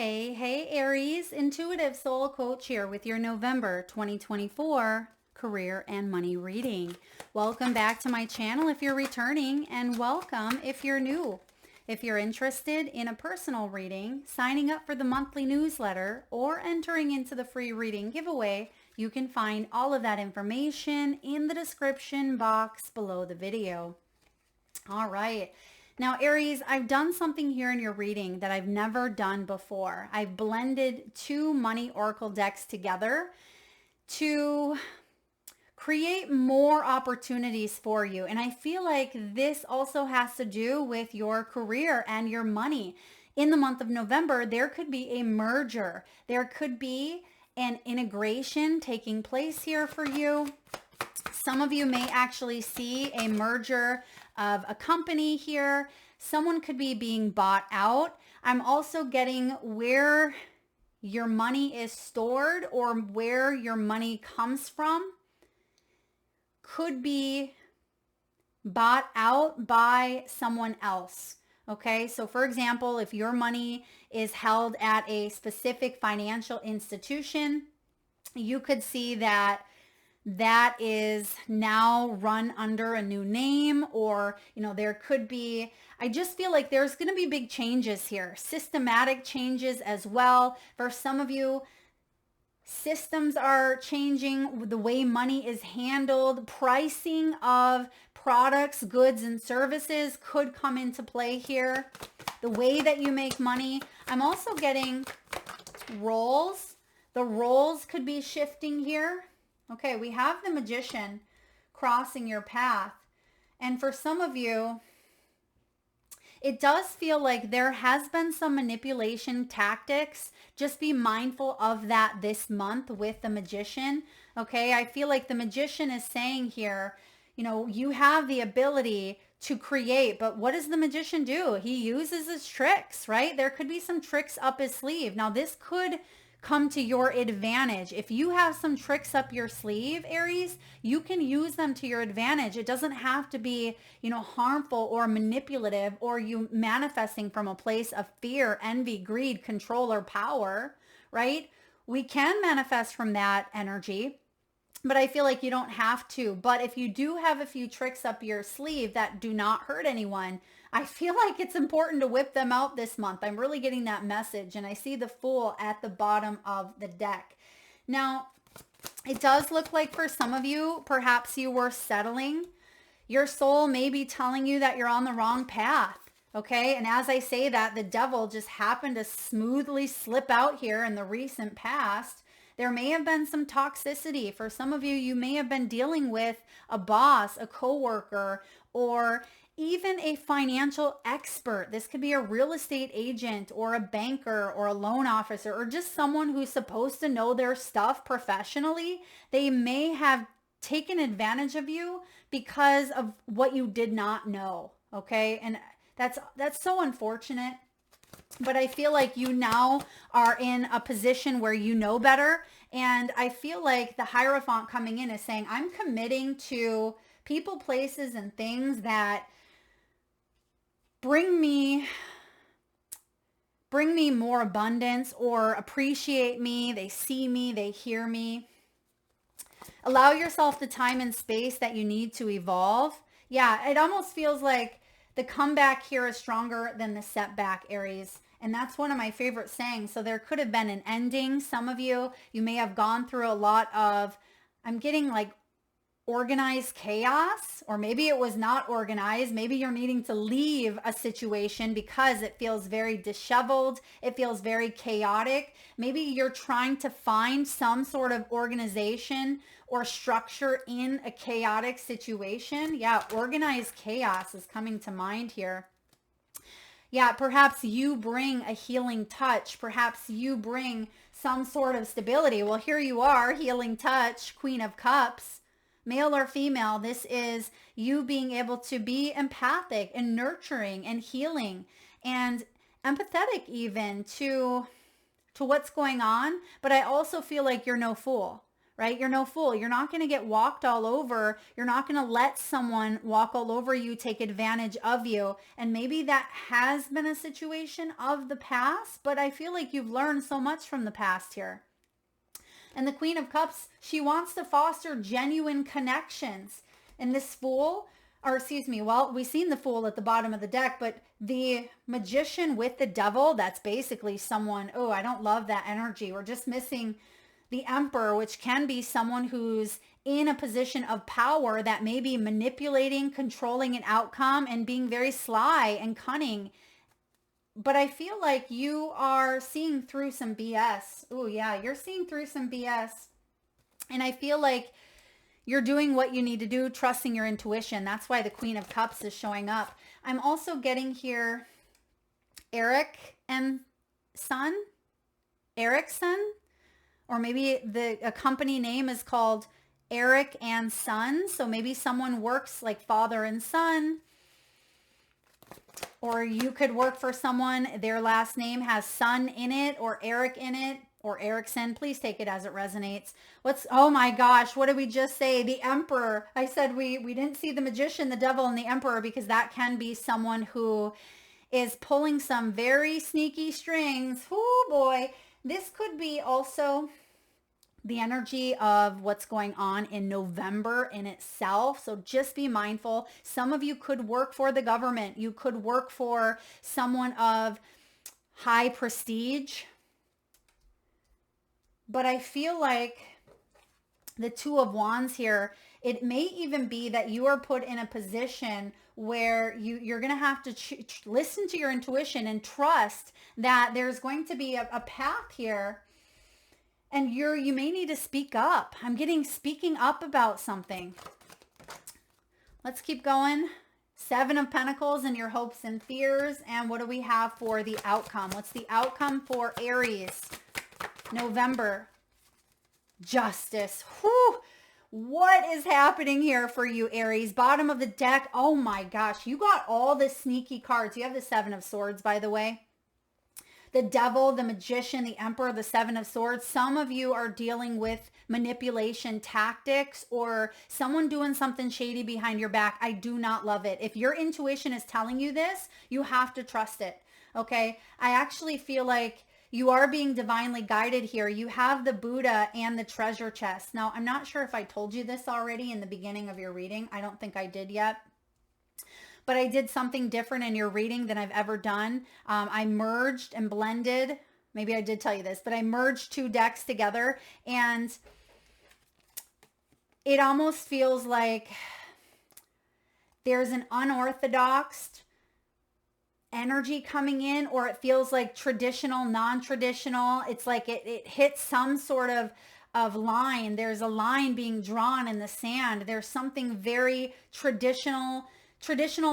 Hey, Aries, intuitive soul coach here with your November 2024 career and money reading. Welcome back to my channel if you're returning, and welcome if you're new. If you're interested in a personal reading, signing up for the monthly newsletter, or entering into the free reading giveaway, you can find all of that information in the description box below the video. All right. Now, Aries, I've done something here in your reading that I've never done before. I've blended two money oracle decks together to create more opportunities for you. And I feel like this also has to do with your career and your money. In the month of November, there could be a merger. There could be an integration taking place here for you. Some of you may actually see a merger of a company here. Someone could be being bought out. I'm also getting where your money is stored or where your money comes from could be bought out by someone else. Okay, so for example, if your money is held at a specific financial institution, you could see that is now run under a new name, or there could be, I just feel like there's going to be big changes here, systematic changes as well. For some of you, systems are changing, the way money is handled, pricing of products, goods, and services could come into play here, the way that you make money. I'm also getting roles. The roles could be shifting here. Okay, we have the Magician crossing your path. And for some of you, it does feel like there has been some manipulation tactics. Just be mindful of that this month with the Magician. Okay, I feel like the Magician is saying here, you have the ability to create, but what does the Magician do? He uses his tricks, right? There could be some tricks up his sleeve. Now, this could come to your advantage. If you have some tricks up your sleeve, Aries, you can use them to your advantage. It doesn't have to be, harmful or manipulative, or you manifesting from a place of fear, envy, greed, control, or power, right? We can manifest from that energy, but I feel like you don't have to. But if you do have a few tricks up your sleeve that do not hurt anyone, I feel like it's important to whip them out this month. I'm really getting that message. And I see the Fool at the bottom of the deck. Now, it does look like for some of you, perhaps you were settling. Your soul may be telling you that you're on the wrong path. Okay. And as I say that, the devil just happened to smoothly slip out here in the recent past. There may have been some toxicity. For some of you, you may have been dealing with a boss, a coworker, or even a financial expert. This could be a real estate agent or a banker or a loan officer, or just someone who's supposed to know their stuff professionally. They may have taken advantage of you because of what you did not know. Okay. And that's so unfortunate. But I feel like you now are in a position where you know better. And I feel like the Hierophant coming in is saying, I'm committing to people, places, and things that bring me more abundance or appreciate me. They see me, they hear me. Allow yourself the time and space that you need to evolve. Yeah, it almost feels like the comeback here is stronger than the setback, Aries. And that's one of my favorite sayings. So there could have been an ending. Some of you may have gone through a lot of, I'm getting like organized chaos, or maybe it was not organized. Maybe you're needing to leave a situation because it feels very disheveled. It feels very chaotic. Maybe you're trying to find some sort of organization or structure in a chaotic situation. Yeah, organized chaos is coming to mind here. Yeah, perhaps you bring a healing touch. Perhaps you bring some sort of stability. Well, here you are, healing touch, Queen of Cups. Male or female, this is you being able to be empathic and nurturing and healing and empathetic even to what's going on. But I also feel like you're no fool, right? You're no fool. You're not going to get walked all over. You're not going to let someone walk all over you, take advantage of you. And maybe that has been a situation of the past, but I feel like you've learned so much from the past here. And the Queen of Cups, she wants to foster genuine connections. And this Fool, or excuse me, well, we've seen the Fool at the bottom of the deck, but the Magician with the Devil, that's basically someone, oh, I don't love that energy. We're just missing the Emperor, which can be someone who's in a position of power that may be manipulating, controlling an outcome, and being very sly and cunning. But I feel like you are seeing through some BS. Oh yeah, you're seeing through some BS. And I feel like you're doing what you need to do, trusting your intuition. That's why the Queen of Cups is showing up. I'm also getting here Eric and Son, Erickson, or maybe a company name is called Eric and Son. So maybe someone works like father and son. Or you could work for someone, their last name has Son in it or Eric in it or Erickson. Please take it as it resonates. Oh my gosh, what did we just say? The Emperor. I said we didn't see the Magician, the Devil, and the Emperor because that can be someone who is pulling some very sneaky strings. Oh boy. This could be also the energy of what's going on in November in itself. So just be mindful. Some of you could work for the government. You could work for someone of high prestige. But I feel like the Two of Wands here, it may even be that you are put in a position where you're going to have to listen to your intuition and trust that there's going to be a path here. And you may need to speak up. I'm getting speaking up about something. Let's keep going. Seven of Pentacles and your hopes and fears. And what do we have for the outcome? What's the outcome for Aries? November. Justice. Whew. What is happening here for you, Aries? Bottom of the deck. Oh my gosh. You got all the sneaky cards. You have the Seven of Swords, by the way. The Devil, the Magician, the Emperor, the Seven of Swords. Some of you are dealing with manipulation tactics or someone doing something shady behind your back. I do not love it. If your intuition is telling you this, you have to trust it. Okay? I actually feel like you are being divinely guided here. You have the Buddha and the treasure chest. Now, I'm not sure if I told you this already in the beginning of your reading. I don't think I did yet. But I did something different in your reading than I've ever done. I merged and blended. Maybe I did tell you this, but I merged two decks together. And it almost feels like there's an unorthodox energy coming in, or it feels like traditional, non-traditional. It's like it hits some sort of line. There's a line being drawn in the sand. There's something very traditional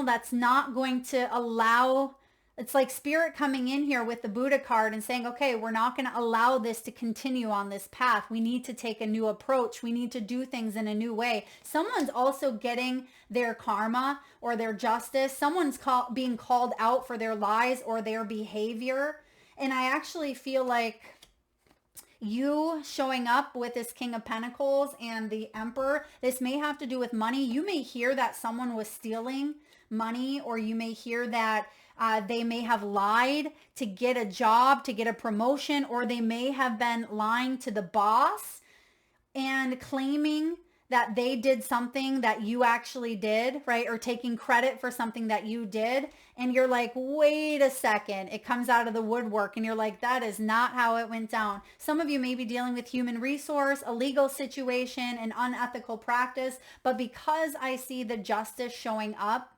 that's not going to allow, it's like spirit coming in here with the Buddha card and saying, okay, we're not going to allow this to continue on this path. We need to take a new approach. We need to do things in a new way. Someone's also getting their karma or their justice. Someone's being called out for their lies or their behavior. And I actually feel like you showing up with this King of Pentacles and the Emperor, this may have to do with money. You may hear that someone was stealing money, or you may hear that they may have lied to get a job, to get a promotion, or they may have been lying to the boss and claiming that they did something that you actually did, right? Or taking credit for something that you did. And you're like, wait a second. It comes out of the woodwork and you're like, that is not how it went down. Some of you may be dealing with human resource, a legal situation, an unethical practice. But because I see the justice showing up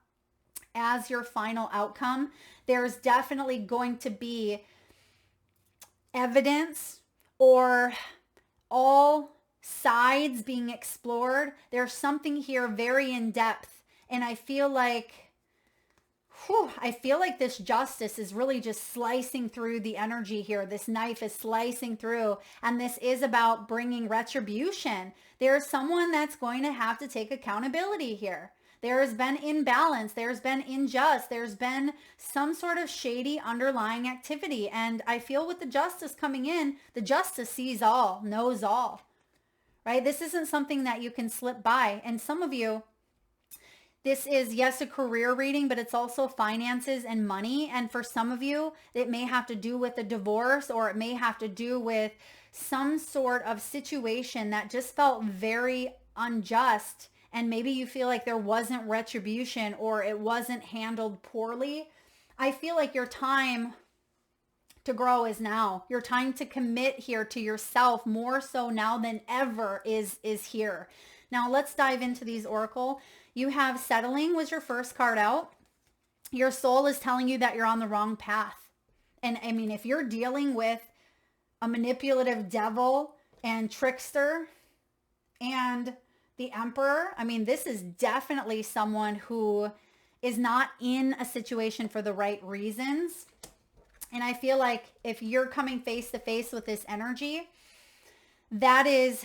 as your final outcome, there's definitely going to be evidence or all sides being explored. There's something here very in depth. And I feel like this justice is really just slicing through the energy here. This knife is slicing through, and this is about bringing retribution. There's someone that's going to have to take accountability here. There's been imbalance. There's been unjust. There's been some sort of shady underlying activity. And I feel with the justice coming in, the justice sees all, knows all. right? This isn't something that you can slip by. And some of you, this is, yes, a career reading, but it's also finances and money. And for some of you, it may have to do with a divorce, or it may have to do with some sort of situation that just felt very unjust. And maybe you feel like there wasn't retribution, or it wasn't handled poorly. I feel like your time to grow is now. Your time to commit here to yourself, more so now than ever, is here. Now let's dive into these, Oracle. You have settling was your first card out. Your soul is telling you that you're on the wrong path. And I mean, if you're dealing with a manipulative devil and trickster and the emperor, I mean, this is definitely someone who is not in a situation for the right reasons. And I feel like if you're coming face to face with this energy, that is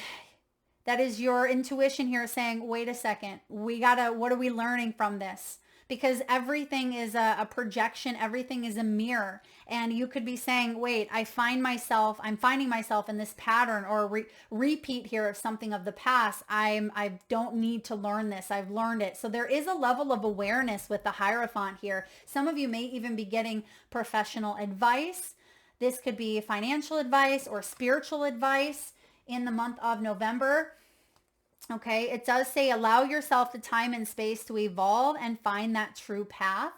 your intuition here saying, wait a second, what are we learning from this? Because everything is a projection, everything is a mirror. And you could be saying, wait, I'm finding myself in this pattern or repeat here of something of the past. I don't need to learn this. I've learned it. So there is a level of awareness with the Hierophant here. Some of you may even be getting professional advice. This could be financial advice or spiritual advice in the month of November. Okay, it does say allow yourself the time and space to evolve and find that true path.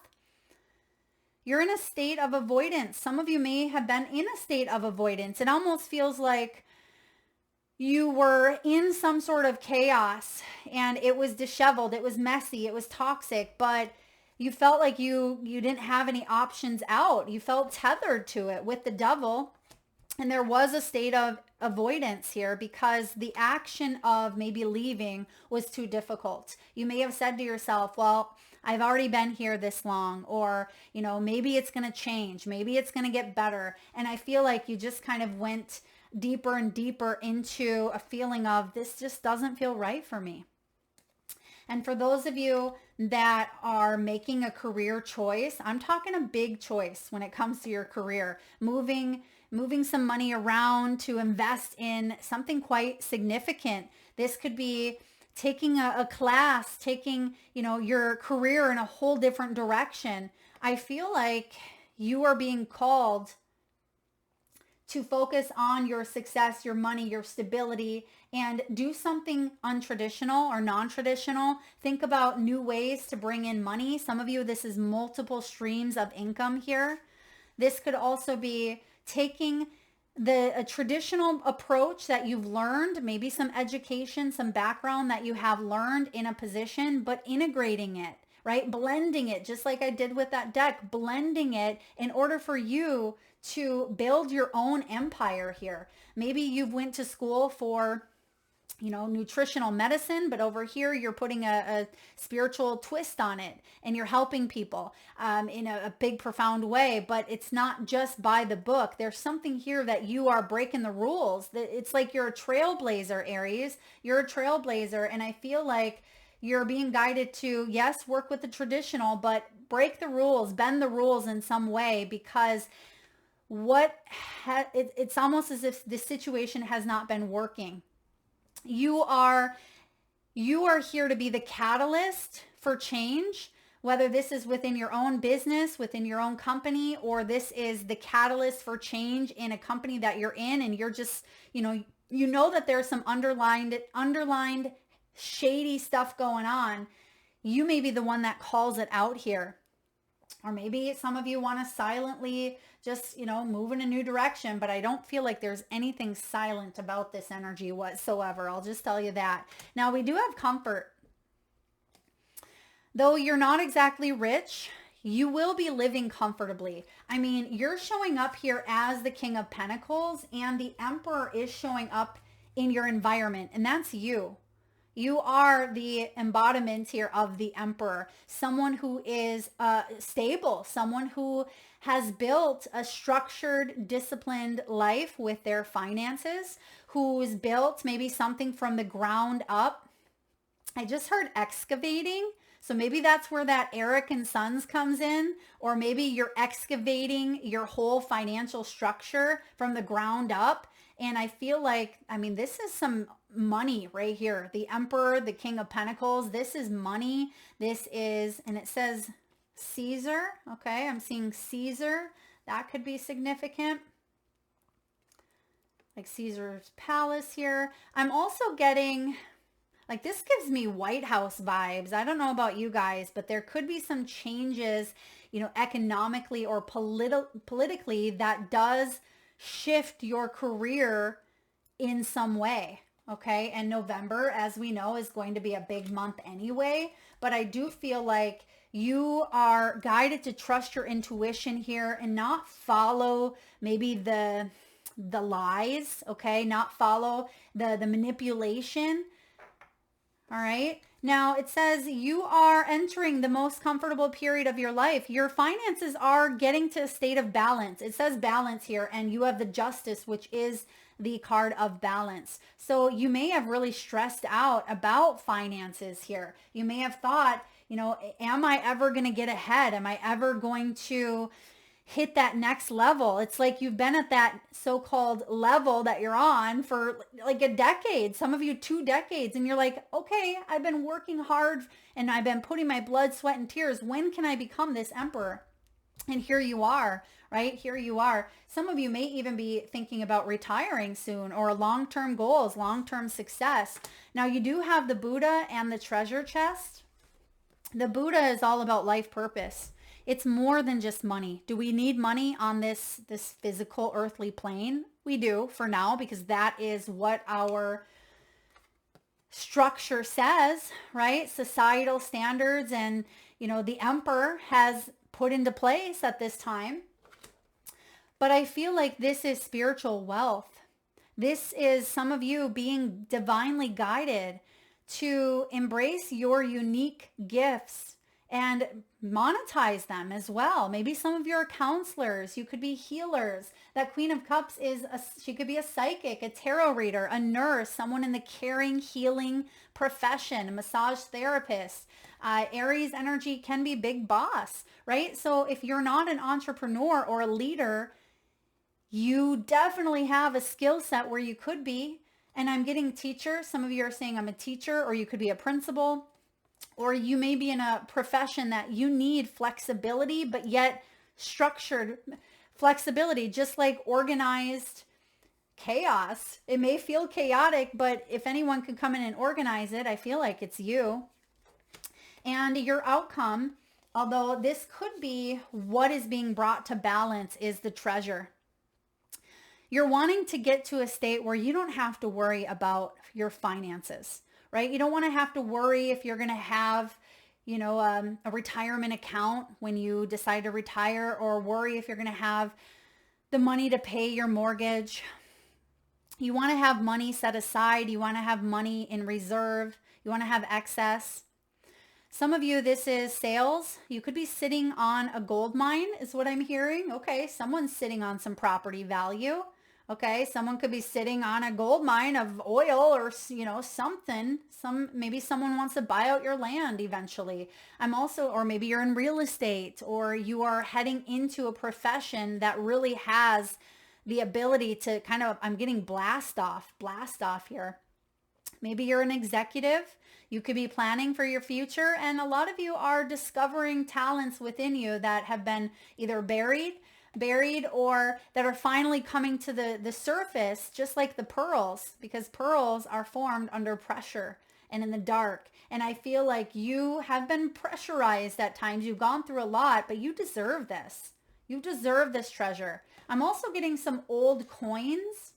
You're in a state of avoidance. Some of you may have been in a state of avoidance. It almost feels like you were in some sort of chaos and it was disheveled, it was messy, it was toxic, but you felt like you didn't have any options out. You felt tethered to it with the devil. And there was a state of avoidance here because the action of maybe leaving was too difficult. You may have said to yourself, well, I've already been here this long, or, maybe it's going to change. Maybe it's going to get better. And I feel like you just kind of went deeper and deeper into a feeling of this just doesn't feel right for me. And for those of you that are making a career choice, I'm talking a big choice when it comes to your career, moving some money around to invest in something quite significant. This could be taking a class, taking, your career in a whole different direction. I feel like you are being called to focus on your success, your money, your stability, and do something untraditional or non-traditional. Think about new ways to bring in money. Some of you, this is multiple streams of income here. This could also be taking a traditional approach that you've learned, maybe some education, some background that you have learned in a position, but integrating it, right? Blending it, just like I did with that deck, blending it in order for you to build your own empire here. Maybe you've went to school for nutritional medicine, but over here you're putting a spiritual twist on it and you're helping people in a big, profound way, but it's not just by the book. There's something here that you are breaking the rules. It's like you're a trailblazer, Aries. You're a trailblazer, and I feel like you're being guided to, yes, work with the traditional, but break the rules, bend the rules in some way, because it's almost as if the situation has not been working. You are here to be the catalyst for change, whether this is within your own business, within your own company, or this is the catalyst for change in a company that you're in, and you're just, that there's some underlined shady stuff going on. You may be the one that calls it out here. Or maybe some of you want to silently just, move in a new direction, but I don't feel like there's anything silent about this energy whatsoever. I'll just tell you that. Now, we do have comfort. Though you're not exactly rich, you will be living comfortably. I mean, you're showing up here as the King of Pentacles, and the Emperor is showing up in your environment, and that's you. You are the embodiment here of the Emperor, someone who is stable, someone who has built a structured, disciplined life with their finances, who's built maybe something from the ground up. I just heard excavating. So maybe that's where that Eric and Sons comes in, or maybe you're excavating your whole financial structure from the ground up. And I feel like, I mean, this is some money right here. The Emperor, the King of Pentacles, this is money. This is, and it says Caesar. Okay, I'm seeing Caesar. That could be significant. Like Caesar's palace here. I'm also getting, like, this gives me White House vibes. I don't know about you guys, but there could be some changes, you know, economically or politically that does shift your career in some way. Okay. And November, as we know, is going to be a big month anyway. But I do feel like you are guided to trust your intuition here and not follow maybe the lies, okay? Not follow the manipulation. All right. Now it says you are entering the most comfortable period of your life. Your finances are getting to a state of balance. It says balance here, and you have the Justice, which is the card of balance. So you may have really stressed out about finances here. You may have thought, you know, am I ever going to get ahead? Am I ever going to hit that next level? It's like you've been at that so-called level that you're on for like a decade, some of you 2 decades, and you're like, okay, I've been working hard and I've been putting my blood, sweat, and tears. When can I become this emperor? And here you are, right? Here you are. Some of you may even be thinking about retiring soon, or long-term goals, long-term success. Now you do have the Buddha and the treasure chest. The Buddha is all about life purpose. It's more than just money. Do we need money on this physical earthly plane? We do for now, because that is what our structure says, right? Societal standards and, you know, the emperor has put into place at this time. But I feel like this is spiritual wealth. This is some of you being divinely guided to embrace your unique gifts and monetize them as well. Maybe some of you are counselors. You could be healers. That Queen of Cups she could be a psychic, a tarot reader, a nurse, someone in the caring, healing profession, a massage therapist. Aries energy can be big boss, right? So if you're not an entrepreneur or a leader, you definitely have a skill set where you could be. And I'm getting teacher. Some of you are saying I'm a teacher, or you could be a principal. Or you may be in a profession that you need flexibility, but yet structured flexibility, just like organized chaos. It may feel chaotic, but if anyone could come in and organize it, I feel like it's you. And your outcome, although this could be what is being brought to balance, is the treasure. You're wanting to get to a state where you don't have to worry about your finances, right? You don't want to have to worry if you're going to have, you know, a retirement account when you decide to retire, or worry if you're going to have the money to pay your mortgage. You want to have money set aside. You want to have money in reserve. You want to have excess. Some of you, this is sales. You could be sitting on a gold mine is what I'm hearing. Okay, someone's sitting on some property value. Okay, someone could be sitting on a gold mine of oil, or, you know, something. Maybe someone wants to buy out your land eventually. Or maybe you're in real estate, or you are heading into a profession that really has the ability to kind of, I'm getting blast off here. Maybe you're an executive. You could be planning for your future, and a lot of you are discovering talents within you that have been either buried, or that are finally coming to the surface, just like the pearls, because pearls are formed under pressure and in the dark. And I feel like you have been pressurized at times. You've gone through a lot, but you deserve this. You deserve this treasure. I'm also getting some old coins.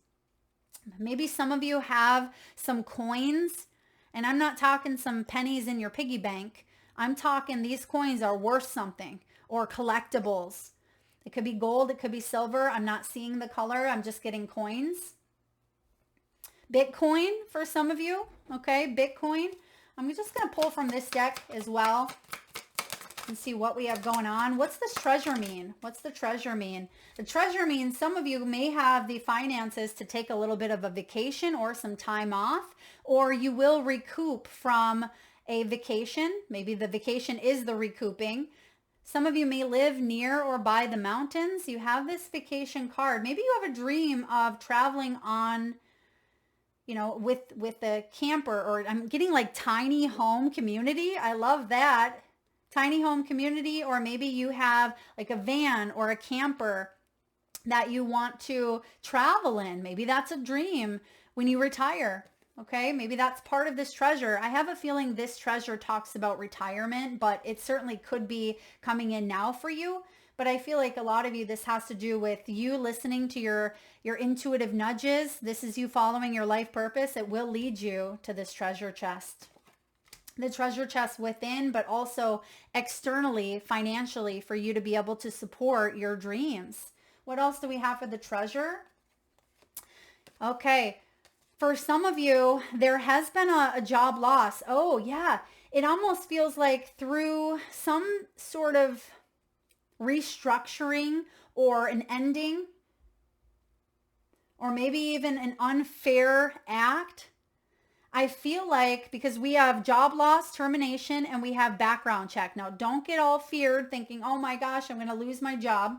Maybe some of you have some coins, and I'm not talking some pennies in your piggy bank. I'm talking these coins are worth something, or collectibles. It could be gold. It could be silver. I'm not seeing the color. I'm just getting coins. Bitcoin for some of you. Okay, Bitcoin. I'm just going to pull from this deck as well and see what we have going on. What's this treasure mean? What's the treasure mean? The treasure means some of you may have the finances to take a little bit of a vacation or some time off, or you will recoup from a vacation. Maybe the vacation is the recouping. Some of you may live near or by the mountains. You have this vacation card. Maybe you have a dream of traveling on, with a camper, or I'm getting like tiny home community. I love that. Tiny home community, or maybe you have like a van or a camper that you want to travel in. Maybe that's a dream when you retire. Okay, maybe that's part of this treasure. I have a feeling this treasure talks about retirement, but it certainly could be coming in now for you. But I feel like a lot of you, this has to do with you listening to your intuitive nudges. This is you following your life purpose. It will lead you to this treasure chest. The treasure chest within, but also externally, financially, for you to be able to support your dreams. What else do we have for the treasure? Okay. For some of you, there has been a job loss. Oh, yeah. It almost feels like through some sort of restructuring or an ending, or maybe even an unfair act. I feel like, because we have job loss, termination, and we have background check. Now, don't get all feared thinking, oh my gosh, I'm going to lose my job.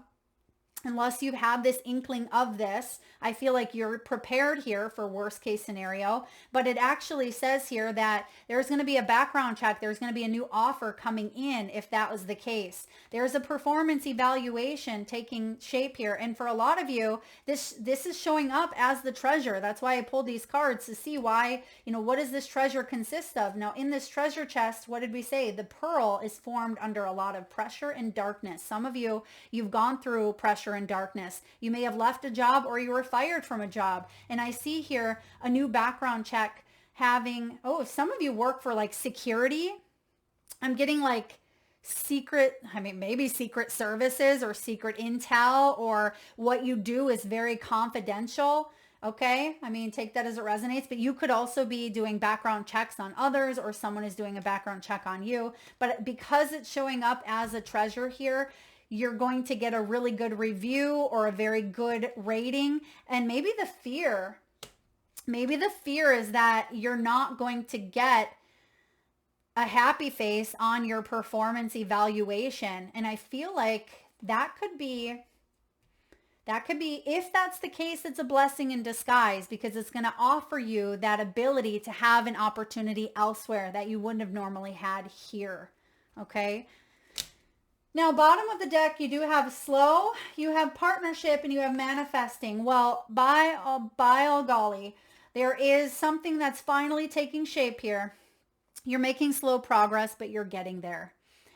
Unless you've had this inkling of this, I feel like you're prepared here for worst case scenario. But it actually says here that there's going to be a background check. There's going to be a new offer coming in if that was the case. There's a performance evaluation taking shape here. And for a lot of you, this is showing up as the treasure. That's why I pulled these cards to see why, what does this treasure consist of? Now, in this treasure chest, what did we say? The pearl is formed under a lot of pressure and darkness. Some of you, you've gone through pressure and darkness. You may have left a job, or you were fired from a job. And I see here a new background check having, some of you work for like security. I'm getting like maybe secret services or secret intel, or what you do is very confidential. Okay. Take that as it resonates, but you could also be doing background checks on others, or someone is doing a background check on you. But because it's showing up as a treasure here, you're going to get a really good review or a very good rating. And maybe the fear is that you're not going to get a happy face on your performance evaluation. And I feel like that could be, if that's the case, it's a blessing in disguise, because it's going to offer you that ability to have an opportunity elsewhere that you wouldn't have normally had here. Okay. Now, bottom of the deck, you do have slow, you have partnership, and you have manifesting. Well, by all golly, there is something that's finally taking shape here. You're making slow progress, but you're getting there.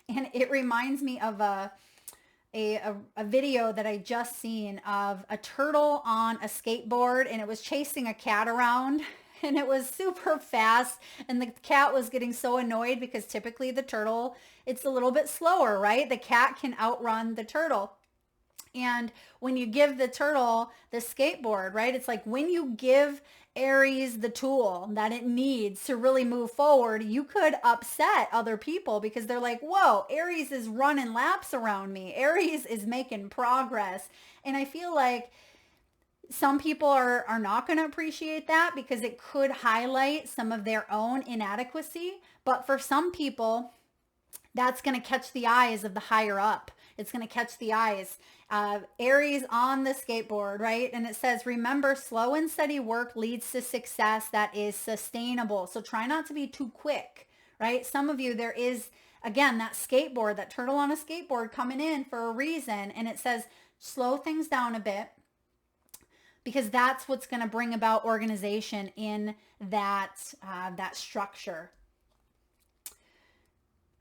And it reminds me of a video that I just seen of a turtle on a skateboard, and it was chasing a cat around. And it was super fast, and the cat was getting so annoyed because typically the turtle, it's a little bit slower, right? The cat can outrun the turtle. And when you give the turtle the skateboard, right? It's like when you give Aries the tool that it needs to really move forward, you could upset other people because they're like, whoa, Aries is running laps around me. Aries is making progress. And I feel like some people are not going to appreciate that because it could highlight some of their own inadequacy. But for some people, that's going to catch the eyes of the higher up. It's going to catch the eyes. Aries on the skateboard, right? And it says, remember, slow and steady work leads to success that is sustainable. So try not to be too quick, right? Some of you, there is, again, that skateboard, that turtle on a skateboard coming in for a reason. And it says, slow things down a bit, because that's what's going to bring about organization in that structure.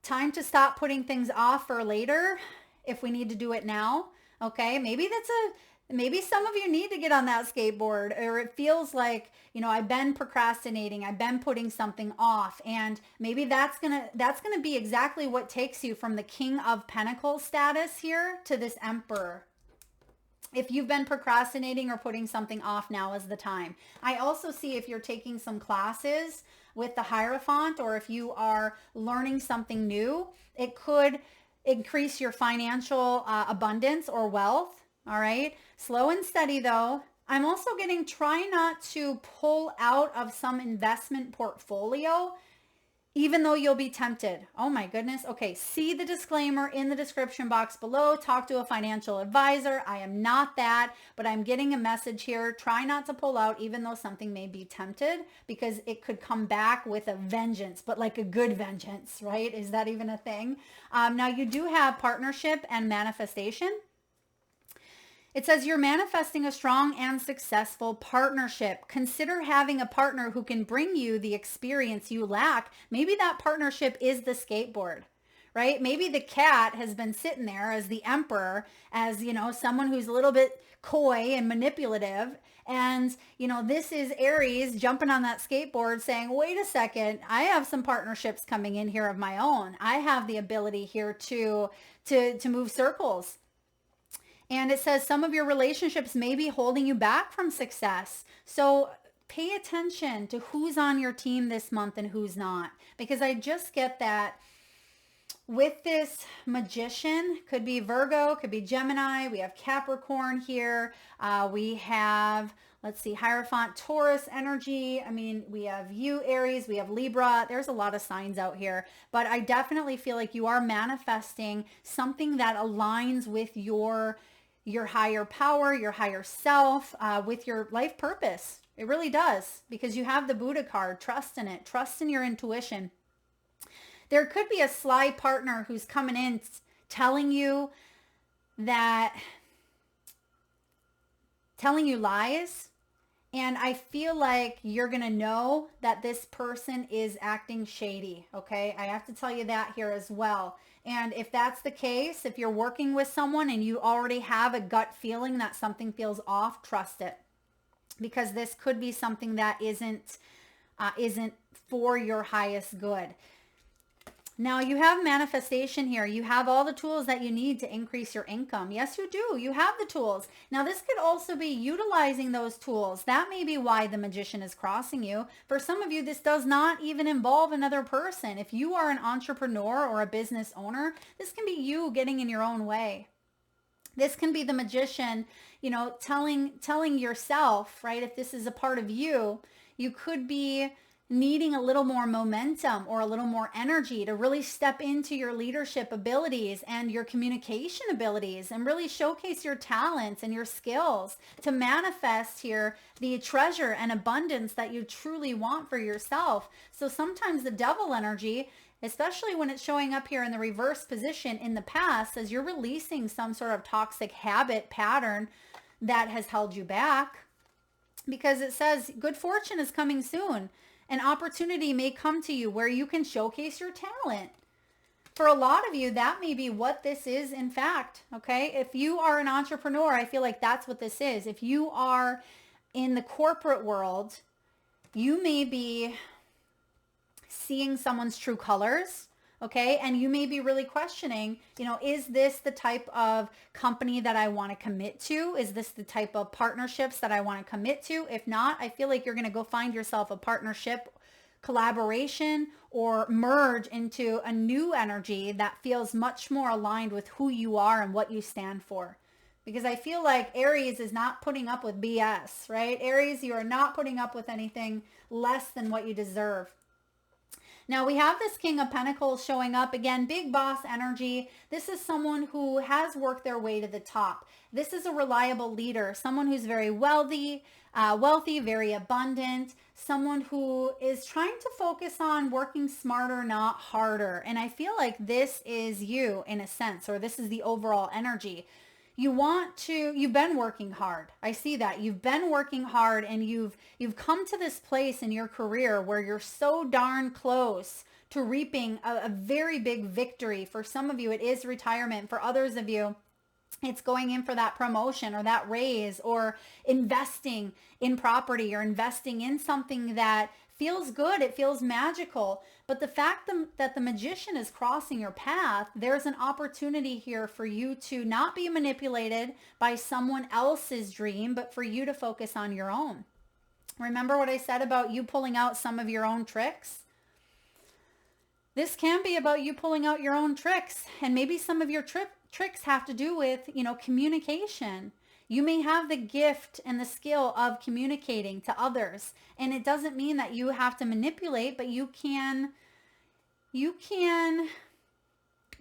Time to stop putting things off for later if we need to do it now. Okay, maybe some of you need to get on that skateboard, or it feels like, I've been procrastinating, I've been putting something off, and maybe that's gonna be exactly what takes you from the King of Pentacles status here to this Emperor. If you've been procrastinating or putting something off, now is the time. I also see if you're taking some classes with the Hierophant, or if you are learning something new, it could increase your financial abundance or wealth. All right. Slow and steady though. I'm also getting, try not to pull out of some investment portfolio even though you'll be tempted. Oh my goodness. Okay, see the disclaimer in the description box below. Talk to a financial advisor. I am not that, but I'm getting a message here. Try not to pull out even though something may be tempted, because it could come back with a vengeance, but like a good vengeance, right? Is that even a thing? Now you do have partnership and manifestation. It says you're manifesting a strong and successful partnership. Consider having a partner who can bring you the experience you lack. Maybe that partnership is the skateboard, right? Maybe the cat has been sitting there as the emperor, as, someone who's a little bit coy and manipulative. And, this is Aries jumping on that skateboard saying, wait a second, I have some partnerships coming in here of my own. I have the ability here to move circles. And it says some of your relationships may be holding you back from success. So pay attention to who's on your team this month and who's not. Because I just get that with this Magician, could be Virgo, could be Gemini. We have Capricorn here. We have, let's see, Hierophant, Taurus energy. I mean, we have you, Aries, we have Libra. There's a lot of signs out here. But I definitely feel like you are manifesting something that aligns with your higher power, your higher self, with your life purpose. It really does, because you have the Buddha card. Trust in it. Trust in your intuition. There could be a sly partner who's coming in telling you lies. And I feel like you're going to know that this person is acting shady. Okay. I have to tell you that here as well. And if that's the case, if you're working with someone and you already have a gut feeling that something feels off, trust it, because this could be something that isn't for your highest good. Now you have manifestation here. You have all the tools that you need to increase your income. Yes, you do. You have the tools. Now this could also be utilizing those tools. That may be why the Magician is crossing you. For some of you, this does not even involve another person. If you are an entrepreneur or a business owner, this can be you getting in your own way. This can be the Magician, telling yourself, right? If this is a part of you, you could be needing a little more momentum or a little more energy to really step into your leadership abilities and your communication abilities and really showcase your talents and your skills to manifest here the treasure and abundance that you truly want for yourself. So sometimes the devil energy, especially when it's showing up here in the reverse position in the past, as you're releasing some sort of toxic habit pattern that has held you back, because it says good fortune is coming soon. An opportunity may come to you where you can showcase your talent. For a lot of you, that may be what this is, in fact, okay? If you are an entrepreneur, I feel like that's what this is. If you are in the corporate world, you may be seeing someone's true colors, okay? And you may be really questioning, is this the type of company that I want to commit to? Is this the type of partnerships that I want to commit to? If not, I feel like you're going to go find yourself a partnership, collaboration, or merge into a new energy that feels much more aligned with who you are and what you stand for. Because I feel like Aries is not putting up with BS, right? Aries, you are not putting up with anything less than what you deserve. Now we have this King of Pentacles showing up again, big boss energy. This is someone who has worked their way to the top. This is a reliable leader, someone who's very wealthy, very abundant, someone who is trying to focus on working smarter, not harder. And I feel like this is you in a sense, or this is the overall energy. You've been working hard. I see that. You've been working hard and you've come to this place in your career where you're so darn close to reaping a very big victory. For some of you, it is retirement. For others of you, it's going in for that promotion or that raise or investing in property or investing in something that feels good. It feels magical. But the fact that the Magician is crossing your path, there's an opportunity here for you to not be manipulated by someone else's dream, but for you to focus on your own. Remember what I said about you pulling out some of your own tricks? This can be about you pulling out your own tricks. And maybe some of your tricks have to do with, communication. You may have the gift and the skill of communicating to others. And it doesn't mean that you have to manipulate, but you can you can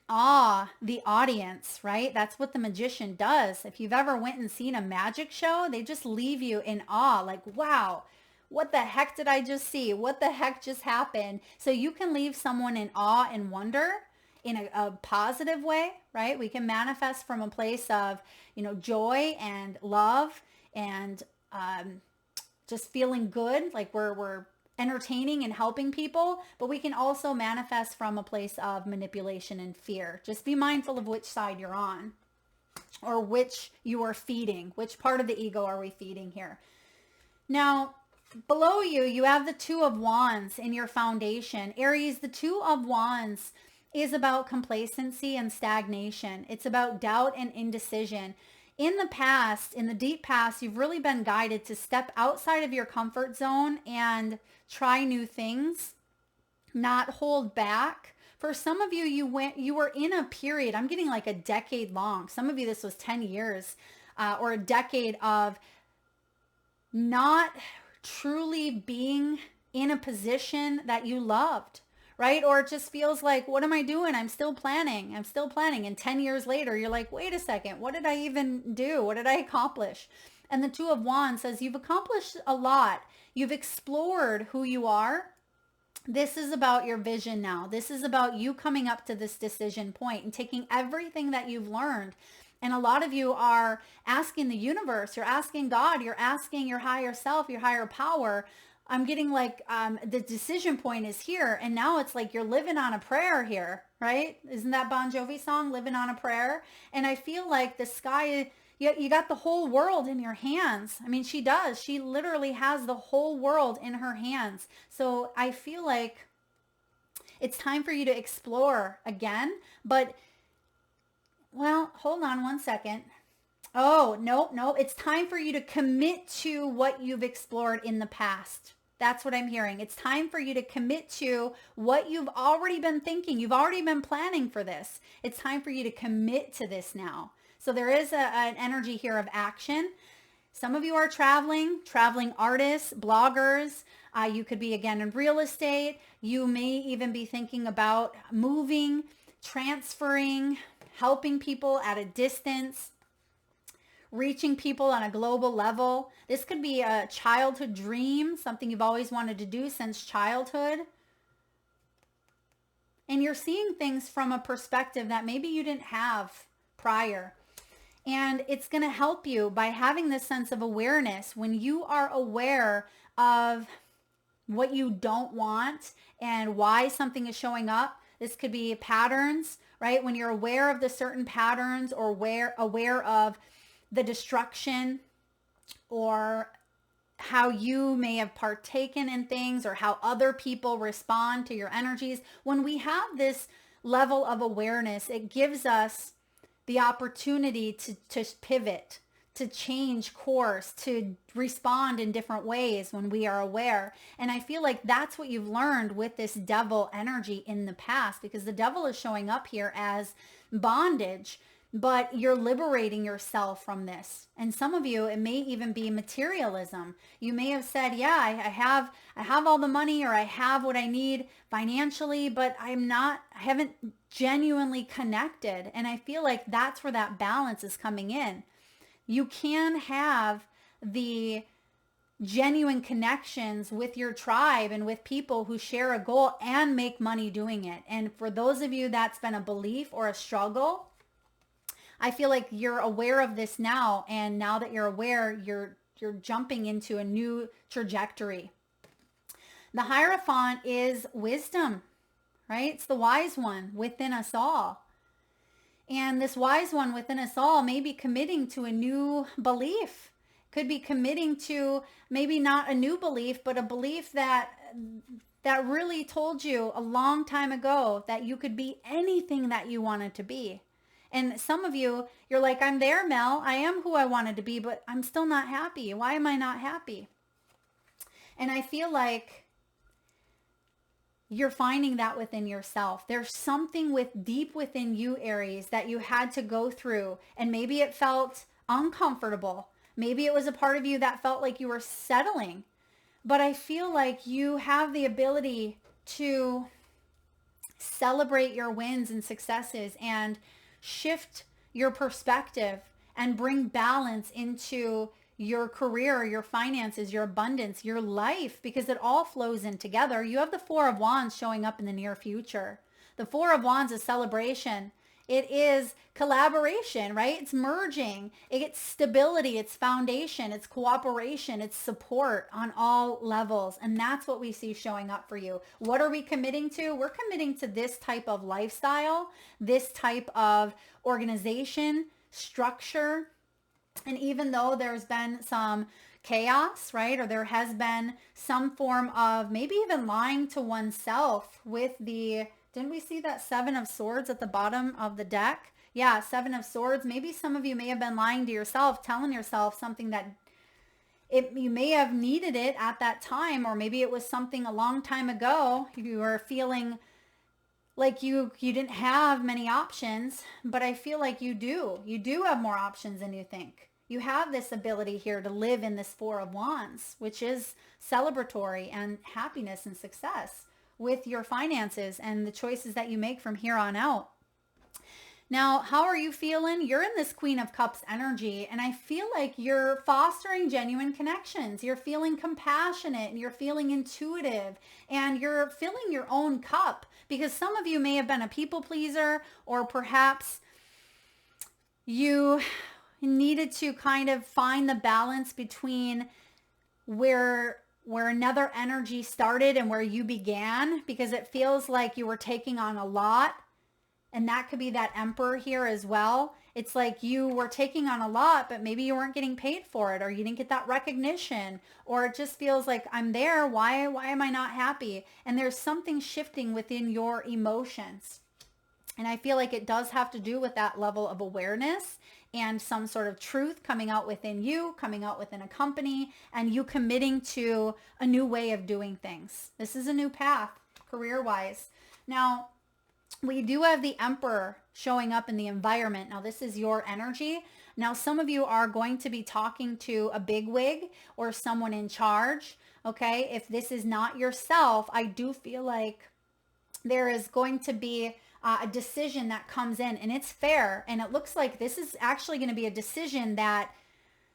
awe the audience, right? That's what the magician does. If you've ever went and seen a magic show, they just leave you in awe, like, wow, what the heck did I just see? What the heck just happened? So you can leave someone in awe and wonder in a positive way, right? We can manifest from a place of, joy and love and just feeling good, like we're entertaining and helping people, but we can also manifest from a place of manipulation and fear. Just be mindful of which side you're on or which you are feeding. Which part of the ego are we feeding here? Now, below you, you have the Two of Wands in your foundation. Aries, the Two of Wands is about complacency and stagnation. It's about doubt and indecision. In the past, in the deep past, you've really been guided to step outside of your comfort zone and try new things, not hold back. For some of you, you were in a period, I'm getting like a decade long. Some of you, this was 10 years or a decade of not truly being in a position that you loved, right? Or it just feels like, what am I doing? I'm still planning. And 10 years later, you're like, wait a second, what did I even do? What did I accomplish? And the Two of Wands says you've accomplished a lot. You've explored who you are. This is about your vision now. This is about you coming up to this decision point and taking everything that you've learned. And a lot of you are asking the universe, you're asking God, you're asking your higher self, your higher power. I'm getting like the decision point is here. And now it's like you're living on a prayer here, right? Isn't that Bon Jovi song, Living on a Prayer? And I feel like the sky, you got the whole world in your hands. I mean, she does. She literally has the whole world in her hands. So I feel like it's time for you to explore again. But, well, hold on one second. Oh, no. It's time for you to commit to what you've explored in the past. That's what I'm hearing. It's time for you to commit to what you've already been thinking. You've already been planning for this. It's time for you to commit to this now. So there is an energy here of action. Some of you are traveling artists, bloggers. You could be, again, in real estate. You may even be thinking about moving, transferring, helping people at a distance, reaching people on a global level. This could be a childhood dream, something you've always wanted to do since childhood. And you're seeing things from a perspective that maybe you didn't have prior. And it's going to help you by having this sense of awareness. When you are aware of what you don't want and why something is showing up, this could be patterns, right? When you're aware of the certain patterns or aware of the destruction or how you may have partaken in things or how other people respond to your energies. When we have this level of awareness, it gives us the opportunity to pivot, to change course, to respond in different ways when we are aware. And I feel like that's what you've learned with this devil energy in the past, because the devil is showing up here as bondage, but you're liberating yourself from this. And some of you, it may even be materialism. You may have said, yeah, I have all the money, or I have what I need financially, but I haven't genuinely connected. And I feel like that's where that balance is coming in. You can have the genuine connections with your tribe and with people who share a goal and make money doing it. And for those of you that's been a belief or a struggle, I feel like you're aware of this now. And now that you're aware, you're jumping into a new trajectory. The Hierophant is wisdom, right? It's the wise one within us all. And this wise one within us all may be committing to a new belief. Could be committing to maybe not a new belief, but a belief that really told you a long time ago that you could be anything that you wanted to be. And some of you, you're like, I'm there, Mel. I am who I wanted to be, but I'm still not happy. Why am I not happy? And I feel like you're finding that within yourself. There's something deep within you, Aries, that you had to go through. And maybe it felt uncomfortable. Maybe it was a part of you that felt like you were settling. But I feel like you have the ability to celebrate your wins and successes and shift your perspective and bring balance into your career, your finances, your abundance, your life, because it all flows in together. You have the Four of Wands showing up in the near future. The Four of Wands is celebration. It is collaboration, right? It's merging. It's stability. It's foundation. It's cooperation. It's support on all levels. And that's what we see showing up for you. What are we committing to? We're committing to this type of lifestyle, this type of organization, structure. And even though there's been some chaos, right? Or there has been some form of maybe even lying to oneself with the, didn't we see that Seven of Swords at the bottom of the deck? Yeah, Seven of Swords. Maybe some of you may have been lying to yourself, telling yourself something that you may have needed it at that time, or maybe it was something a long time ago. You were feeling like you didn't have many options, but I feel like you do. You do have more options than you think. You have this ability here to live in this Four of Wands, which is celebratory and happiness and success with your finances and the choices that you make from here on out. Now, how are you feeling? You're in this Queen of Cups energy, and I feel like you're fostering genuine connections. You're feeling compassionate, and you're feeling intuitive, and you're filling your own cup, because some of you may have been a people pleaser, or perhaps you needed to kind of find the balance between where another energy started and where you began, because it feels like you were taking on a lot. And that could be that Emperor here as well. It's like you were taking on a lot, but maybe you weren't getting paid for it, or you didn't get that recognition, or it just feels like I'm there. Why am I not happy? And there's something shifting within your emotions. And I feel like it does have to do with that level of awareness and some sort of truth coming out within you, coming out within a company, and you committing to a new way of doing things. This is a new path career-wise. Now, we do have the Emperor showing up in the environment. Now, this is your energy. Now, some of you are going to be talking to a bigwig or someone in charge. Okay. If this is not yourself, I do feel like there is going to be a decision that comes in, and it's fair. And it looks like this is actually going to be a decision that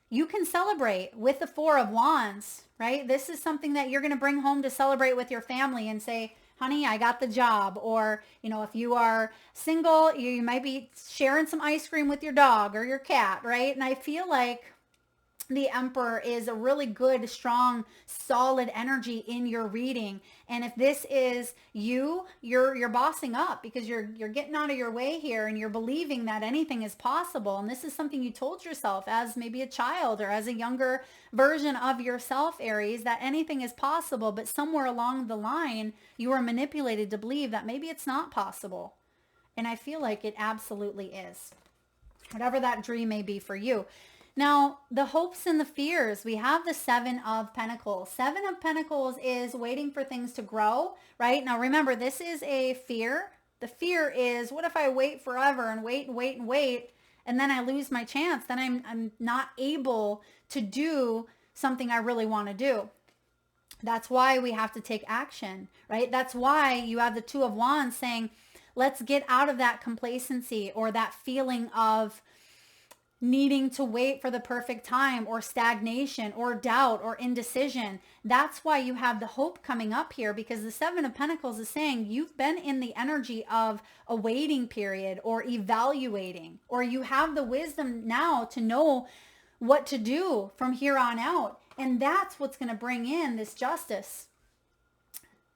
you can celebrate with the Four of Wands, right? This is something that you're going to bring home to celebrate with your family and say, honey, I got the job. Or, if you are single, you might be sharing some ice cream with your dog or your cat, right? And I feel like the Emperor is a really good, strong, solid energy in your reading. And if this is you, you're bossing up, because you're getting out of your way here, and you're believing that anything is possible. And this is something you told yourself as maybe a child or as a younger version of yourself, Aries, that anything is possible. But somewhere along the line, you are manipulated to believe that maybe it's not possible. And I feel like it absolutely is. Whatever that dream may be for you. Now, the hopes and the fears, we have the Seven of Pentacles. Seven of Pentacles is waiting for things to grow, right? Now, remember, this is a fear. The fear is, what if I wait forever and wait and wait and wait, and then I lose my chance? Then I'm not able to do something I really want to do. That's why we have to take action, right? That's why you have the Two of Wands saying, let's get out of that complacency or that feeling of needing to wait for the perfect time, or stagnation or doubt or indecision. That's why you have the hope coming up here, because the Seven of Pentacles is saying you've been in the energy of a waiting period or evaluating, or you have the wisdom now to know what to do from here on out. And that's what's going to bring in this justice.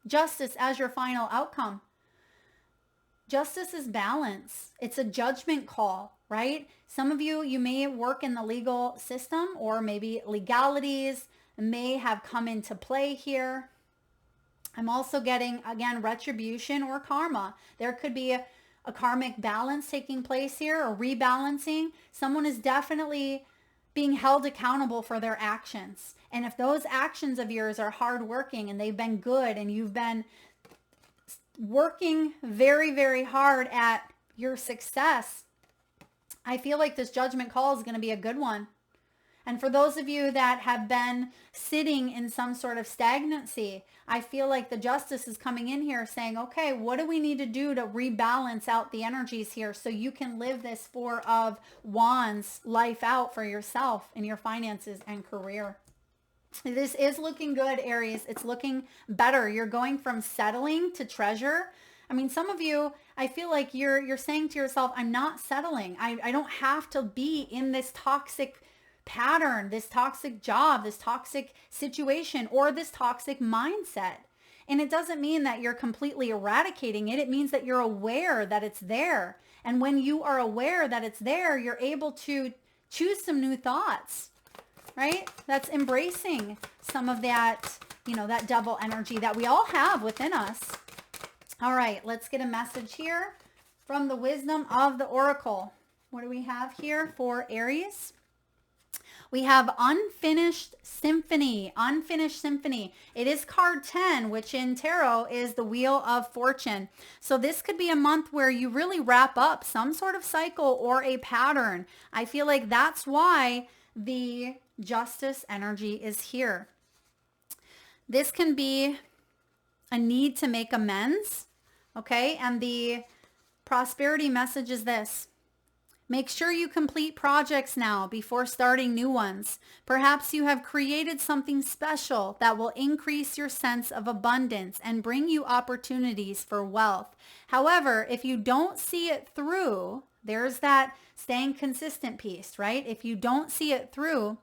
Justice as your final outcome. Justice is balance. It's a judgment call, right? Some of you may work in the legal system, or maybe legalities may have come into play here. I'm also getting, again, retribution or karma. There could be a karmic balance taking place here, or rebalancing. Someone is definitely being held accountable for their actions. And if those actions of yours are hardworking and they've been good, and you've been working very, very hard at your success, I feel like this judgment call is going to be a good one. And for those of you that have been sitting in some sort of stagnancy, I feel like the justice is coming in here saying, okay, what do we need to do to rebalance out the energies here so you can live this Four of Wands life out for yourself in your finances and career? This is looking good, Aries. It's looking better. You're going from settling to treasure. I mean, some of you, I feel like you're saying to yourself, I'm not settling. I don't have to be in this toxic pattern, this toxic job, this toxic situation, or this toxic mindset. And it doesn't mean that you're completely eradicating it. It means that you're aware that it's there. And when you are aware that it's there, you're able to choose some new thoughts, right? That's embracing some of that, that devil energy that we all have within us. All right, let's get a message here from the wisdom of the oracle. What do we have here for Aries? We have unfinished symphony, unfinished symphony. It is card 10, which in tarot is the wheel of fortune. So this could be a month where you really wrap up some sort of cycle or a pattern. I feel like that's why the justice energy is here. This can be a need to make amends, okay? And the prosperity message is this. Make sure you complete projects now before starting new ones. Perhaps you have created something special that will increase your sense of abundance and bring you opportunities for wealth. However, if you don't see it through, there's that staying consistent piece, right? If you don't see it through,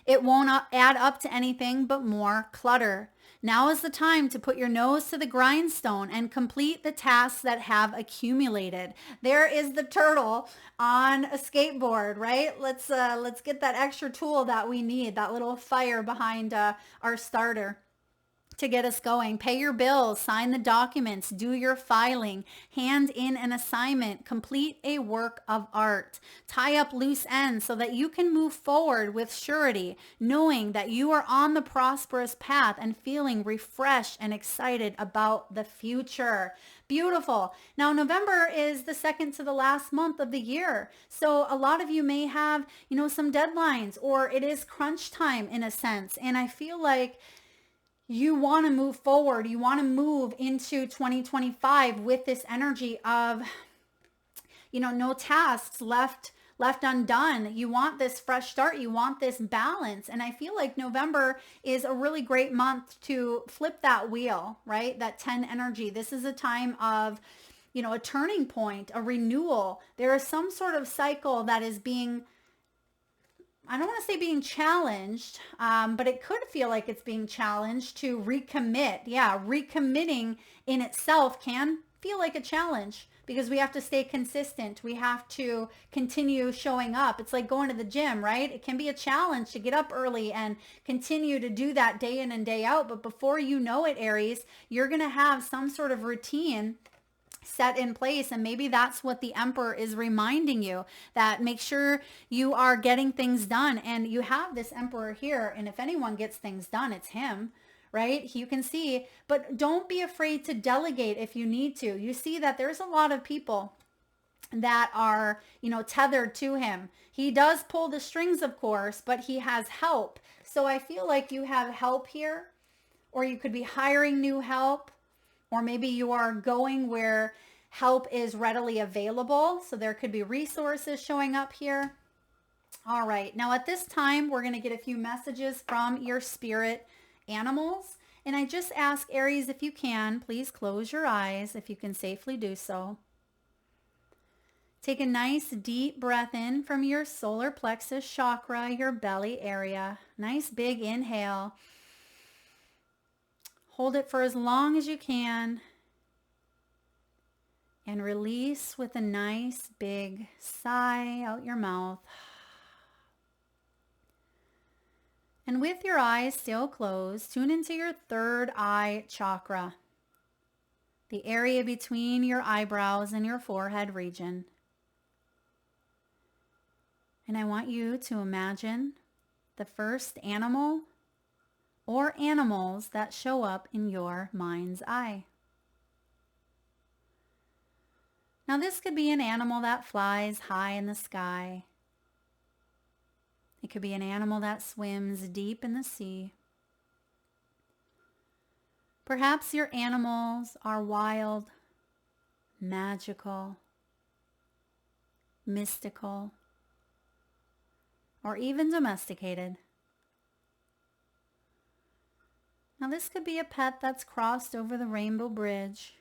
it won't add up to anything but more clutter. Now is the time to put your nose to the grindstone and complete the tasks that have accumulated. There is the turtle on a skateboard, right? Let's get that extra tool that we need, that little fire behind our starter to get us going. Pay your bills, sign the documents, do your filing, hand in an assignment, complete a work of art, tie up loose ends so that you can move forward with surety, knowing that you are on the prosperous path and feeling refreshed and excited about the future. Beautiful. Now, November is the second to the last month of the year. So a lot of you may have, some deadlines, or it is crunch time in a sense. And I feel like you want to move forward. You want to move into 2025 with this energy of, no tasks left undone. You want this fresh start. You want this balance. And I feel like November is a really great month to flip that wheel, right? That 10 energy. This is a time of, a turning point, a renewal. There is some sort of cycle that is being, I don't want to say being challenged, but it could feel like it's being challenged to recommit. Yeah, recommitting in itself can feel like a challenge because we have to stay consistent. We have to continue showing up. It's like going to the gym, right? It can be a challenge to get up early and continue to do that day in and day out. But before you know it, Aries, you're going to have some sort of routine set in place. And maybe that's what the Emperor is reminding you, that make sure you are getting things done. And you have this Emperor here. And if anyone gets things done, it's him, right? You can see, but don't be afraid to delegate if you need to. You see that there's a lot of people that are, tethered to him. He does pull the strings, of course, but he has help. So I feel like you have help here, or you could be hiring new help. Or maybe you are going where help is readily available. So there could be resources showing up here. All right. Now at this time, we're going to get a few messages from your spirit animals. And I just ask Aries, if you can, please close your eyes if you can safely do so. Take a nice deep breath in from your solar plexus chakra, your belly area. Nice big inhale. Hold it for as long as you can and release with a nice big sigh out your mouth. And with your eyes still closed, tune into your third eye chakra, the area between your eyebrows and your forehead region. And I want you to imagine the first animal or animals that show up in your mind's eye. Now this could be an animal that flies high in the sky. It could be an animal that swims deep in the sea. Perhaps your animals are wild, magical, mystical, or even domesticated. Now this could be a pet that's crossed over the rainbow bridge,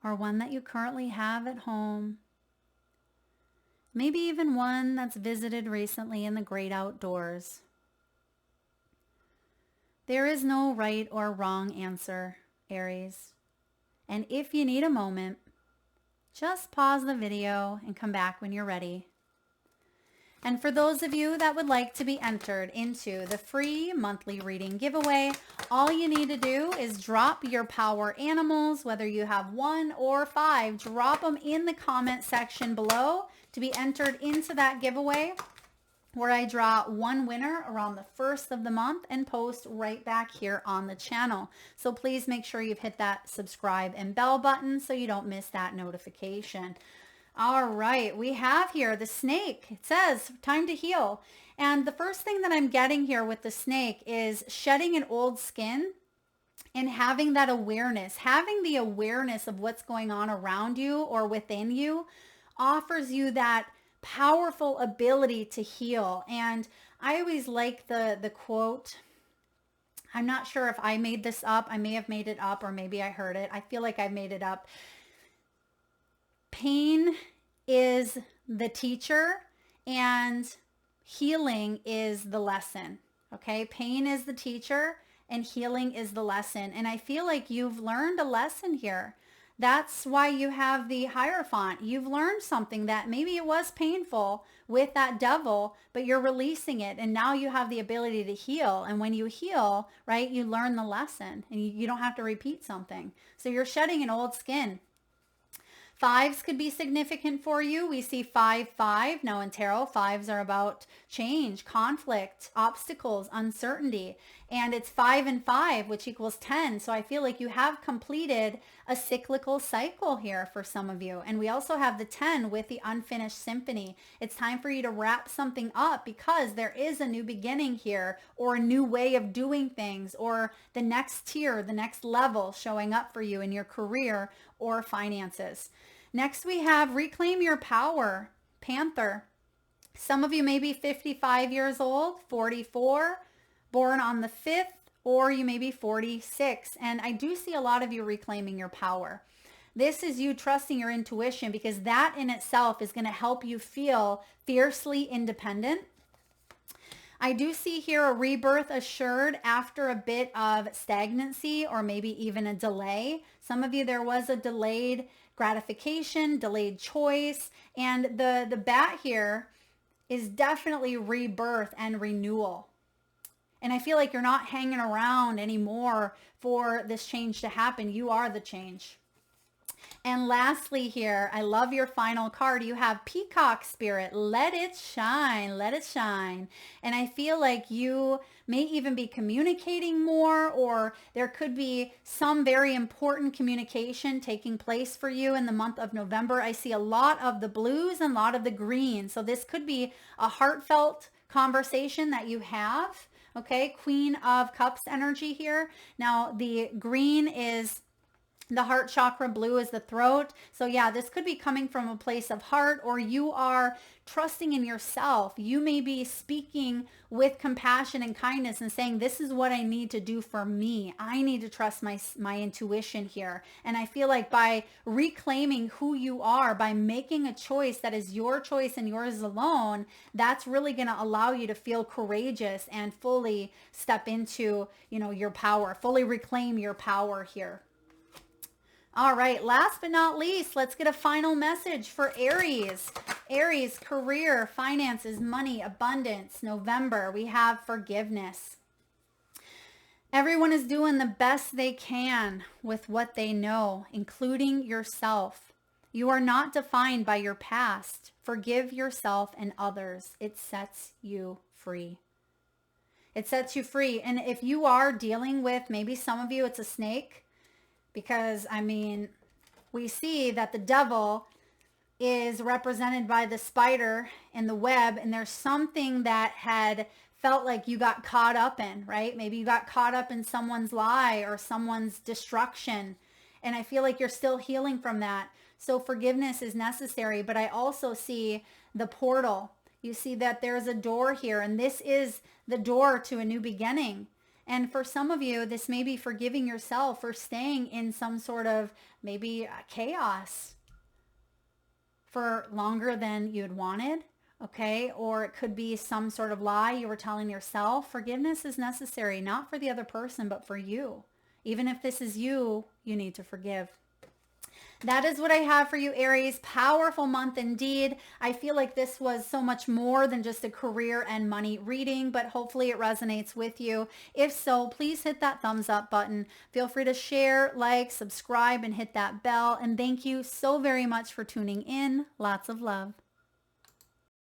or one that you currently have at home. Maybe even one that's visited recently in the great outdoors. There is no right or wrong answer, Aries. And if you need a moment, just pause the video and come back when you're ready. And for those of you that would like to be entered into the free monthly reading giveaway, all you need to do is drop your power animals, whether you have 1 or 5, drop them in the comment section below to be entered into that giveaway, where I draw one winner around the 1st of the month and post right back here on the channel. So please make sure you've hit that subscribe and bell button so you don't miss that notification. All right, we have here the snake. It says time to heal. And the first thing that I'm getting here with the snake is shedding an old skin and having that awareness. Having the awareness of what's going on around you or within you offers you that powerful ability to heal. And I always like the quote. I'm not sure if I made this up. I may have made it up, or maybe I heard it. I feel like I made it up. Pain is the teacher and healing is the lesson. Okay, pain is the teacher and healing is the lesson. And I feel like you've learned a lesson here. That's why you have the Hierophant. You've learned something that maybe it was painful with that devil, but you're releasing it. And now you have the ability to heal. And when you heal, right, you learn the lesson and you don't have to repeat something. So you're shedding an old skin. 5s could be significant for you. We see 5-5. Now in tarot, 5s are about change, conflict, obstacles, uncertainty. And it's 5 and 5, which equals 10. So I feel like you have completed a cyclical cycle here for some of you. And we also have the 10 with the unfinished symphony. It's time for you to wrap something up because there is a new beginning here, or a new way of doing things, or the next tier, the next level showing up for you in your career or finances. Next, we have reclaim your power, Panther. Some of you may be 55 years old, 44, born on the 5th, or you may be 46. And I do see a lot of you reclaiming your power. This is you trusting your intuition, because that in itself is going to help you feel fiercely independent. I do see here a rebirth assured after a bit of stagnancy or maybe even a delay. Some of you, there was a delayed gratification, delayed choice, and the bat here is definitely rebirth and renewal. And I feel like you're not hanging around anymore for this change to happen. You are the change. And lastly here, I love your final card. You have Peacock Spirit. Let it shine. Let it shine. And I feel like you may even be communicating more, or there could be some very important communication taking place for you in the month of November. I see a lot of the blues and a lot of the green. So this could be a heartfelt conversation that you have. Okay, Queen of Cups energy here. Now the green is the heart chakra, blue is the throat. So yeah, this could be coming from a place of heart, or you are trusting in yourself. You may be speaking with compassion and kindness and saying, this is what I need to do for me. I need to trust my intuition here. And I feel like by reclaiming who you are, by making a choice that is your choice and yours alone, that's really going to allow you to feel courageous and fully step into, your power, fully reclaim your power here. All right, last but not least, let's get a final message for Aries. Aries, career, finances, money, abundance. November, we have forgiveness. Everyone is doing the best they can with what they know, including yourself. You are not defined by your past. Forgive yourself and others. It sets you free. It sets you free. And if you are dealing with, maybe some of you, it's a snake, because, we see that the devil is represented by the spider and the web, and there's something that had felt like you got caught up in, right? Maybe you got caught up in someone's lie or someone's destruction, and I feel like you're still healing from that. So forgiveness is necessary, but I also see the portal. You see that there's a door here, and this is the door to a new beginning. And for some of you, this may be forgiving yourself for staying in some sort of maybe chaos for longer than you'd wanted, okay? Or it could be some sort of lie you were telling yourself. Forgiveness is necessary, not for the other person, but for you. Even if this is you, you need to forgive. That is what I have for you, Aries. Powerful month indeed. I feel like this was so much more than just a career and money reading, but hopefully it resonates with you. If so, please hit that thumbs up button. Feel free to share, like, subscribe, and hit that bell. And thank you so very much for tuning in. Lots of love.